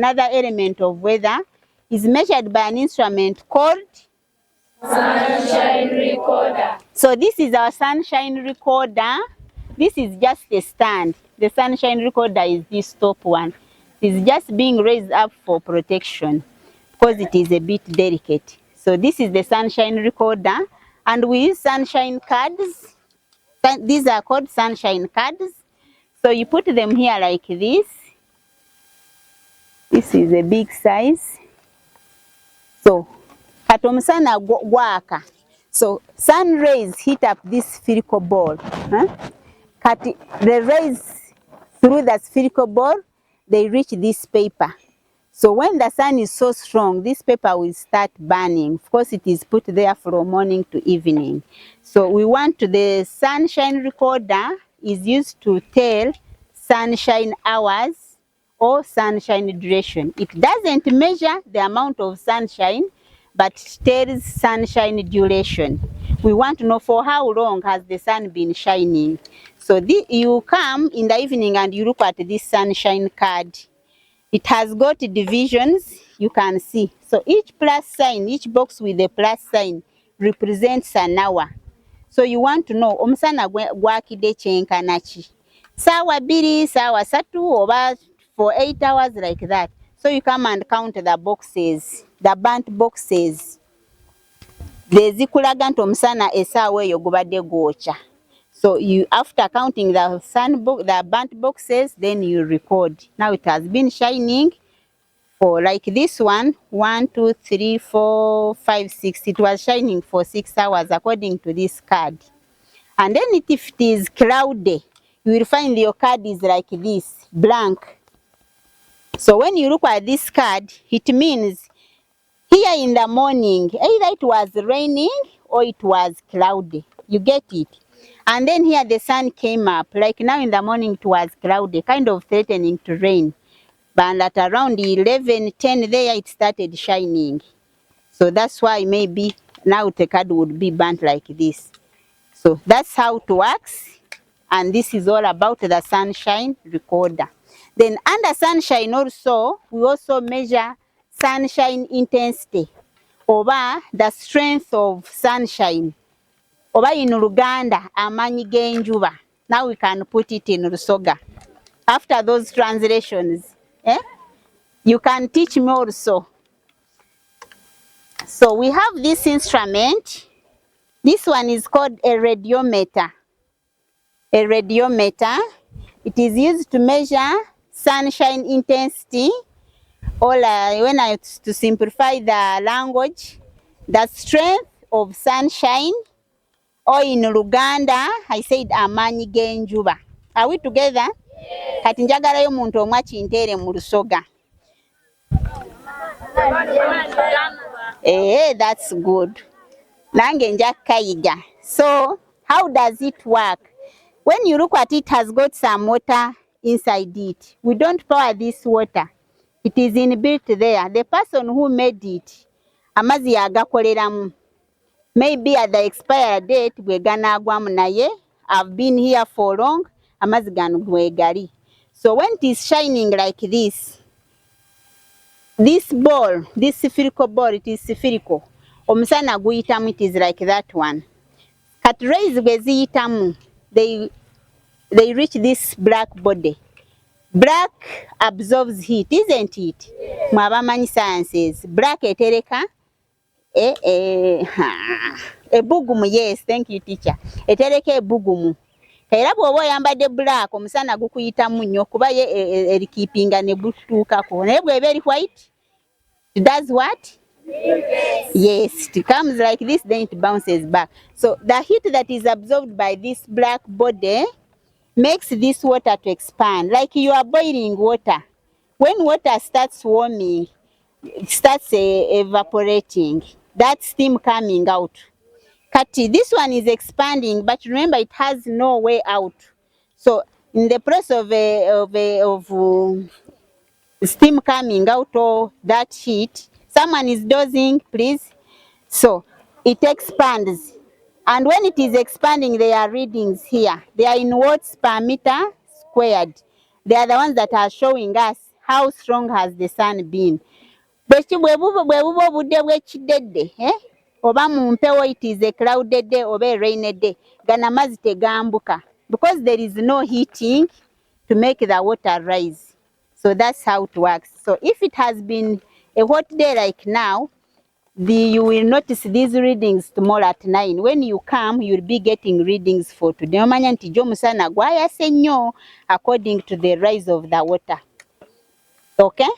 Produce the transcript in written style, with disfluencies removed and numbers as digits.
Another element of weather is measured by an instrument called sunshine recorder. So this is our sunshine recorder. This is just a stand. The sunshine recorder is this top one. It is just being raised up for protection because it is a bit delicate. So this is the sunshine recorder, and we use sunshine cards. These are called sunshine cards. So you put them here like this. This is a big size. So kati omusana gwaka. So sun rays hit up this spherical ball. Kati the rays through the spherical ball, they reach this paper. So when the sun is so strong, this paper will start burning. Of course, it is put there from morning to evening. So we want the sunshine recorder is used to tell sunshine hours or sunshine duration. It doesn't measure the amount of sunshine, but tells sunshine duration. We want to know for how long has the sun been shining. So you come in the evening and you look at this sunshine card. It has got divisions, you can see. So each plus sign, each box with a plus sign represents an hour. So you want to know, omusana gwakide kyenkana ki? Sawa 2, sawa 3, oba for 8 hours like that. So you come and count the boxes, the burnt boxes. Zikulaga nti omusana esaawa eyo gubadde gwokya. So you, after counting the burnt boxes, then you record. Now it has been shining for like this one, 1, 2, 3, 4, 5, 6. It was shining for 6 hours according to this card. And then if it is cloudy, you will find your card is like this, blank. So when you look at this card, it means here in the morning, either it was raining or it was cloudy. You get it? And then here the sun came up. Like now in the morning it was cloudy, kind of threatening to rain. But at around 11, 10 there it started shining. So that's why maybe now the card would be burnt like this. So that's how it works. And this is all about the sunshine recorder. Then under sunshine also, we also measure sunshine intensity, oba the strength of sunshine. Oba in Luganda, amanyi genjuba. Now we can put it in Rusoga. After those translations, you can teach me also. So we have this instrument. This one is called a radiometer. A radiometer. It is used to measure sunshine intensity, or to simplify the language, the strength of sunshine. Or in Luganda, I said amanyi genjuba. Are we together? Yes. Kati njagalayo omuntu omwe akinteere mu Lusoga. That's good. Nange nja kayiga. So, how does it work? When you look at it, has got some water inside it. We don't pour this water. It is inbuilt there. The person who made it, amazzi yagakoleramu. Maybe at the expiry date, we're gonna naye. I've been here for long. Amazzi gano gwegali. So when it is shining like this ball, this spherical ball, it is spherical. Omusana guyitamu, it is like that one. Kat rays gweziyitamu, they reach this black body. Black absorbs heat, isn't it? Mwabamanyi sciences. Black etereka ebugumu. Yes, thank you teacher. Etereka ebugumu. Era bw'oba oyambadde black omusana gukuyitamu nnyo kuba ye erikeepinga ne butuukako. Naye bw'eba eri white, it does what? Yes, it comes like this, then it bounces back. So the heat that is absorbed by this black body makes this water to expand. Like you are boiling water. When water starts warming, it starts evaporating. That steam coming out. Kati, this one is expanding, but remember it has no way out. So in the process of steam coming out or that heat, someone is dozing, please. So it expands. And when it is expanding, there are readings here. They are in watts per meter squared. They are the ones that are showing us how strong has the sun been. Bwebuba obudde bw'ekidedde, oba mu mpewo it is a clouded day oba a rainy day, gana amazzi tegambuka because there is no heating to make the water rise. So that's how it works. So if it has been a hot day like now, you will notice these readings tomorrow at 9. When you come, you'll be getting readings for today. Omanya nti jo musana gwayase nnyo according to the rise of the water. Okay?